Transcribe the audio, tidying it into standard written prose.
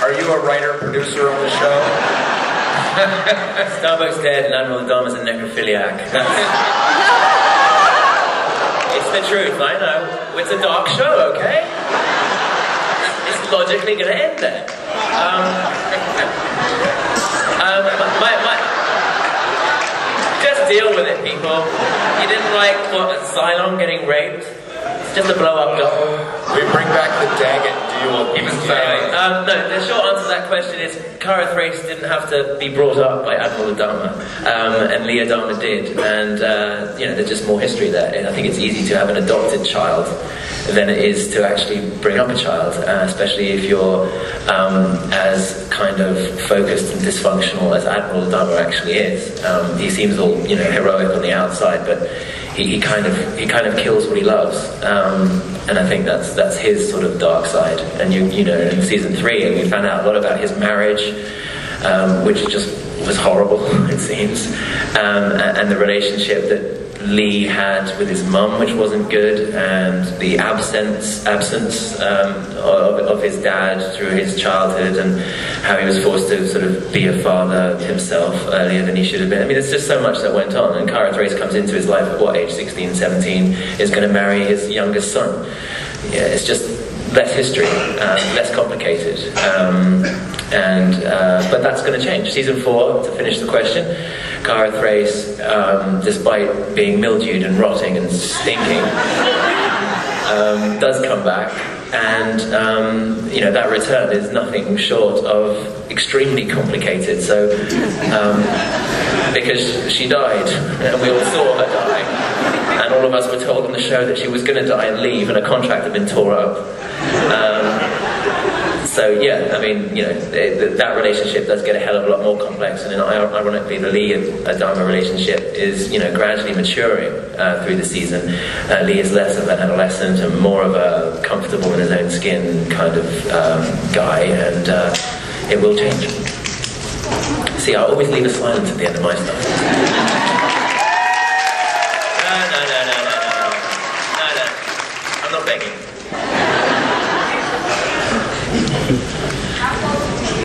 Are you a writer-producer on the show? Starbuck's dead and Admiral Adama's a necrophiliac. It's the truth, I know. It's a dark show, okay? It's logically going to end there. Just deal with it, people. You didn't like what Cylon getting raped? It's just a blow-up doll. We bring back the Daggett deal. No, the short answer to that question is Cara Thrace didn't have to be brought up by Admiral Adama, and Lee Adama did, and you know, there's just more history there. And I think it's easy to have an adopted child than it is to actually bring up a child, especially if you're as kind of focused and dysfunctional as Admiral Adama actually is. He seems all, you know, heroic on the outside, but he kind of kills what he loves, and I think that's his sort of dark side. And you know, in season 3, we found out a lot about his marriage, which just was horrible, it seems, and the relationship that Lee had with his mum, which wasn't good, and the absence of his dad through his childhood, and how he was forced to sort of be a father himself earlier than he should have been. I mean, there's just so much that went on, and Cara Thrace comes into his life at what age, 16, 17, is going to marry his youngest son. Yeah, it's just less history, less complicated, but that's going to change. Season 4, to finish the question, Cara Thrace, despite being mildewed and rotting and stinking, does come back, and you know, that return is nothing short of extremely complicated. So, because she died, and we all saw her die, and all of us were told on the show that she was going to die and leave, and her contract had been tore up. So yeah, I mean, you know, that relationship does get a hell of a lot more complex, and ironically, the Lee and Adama relationship is, you know, gradually maturing through the season. Lee is less of an adolescent and more of a comfortable in his own skin kind of guy, and it will change. See, I always leave a silence at the end of my stuff. No. I'm not begging.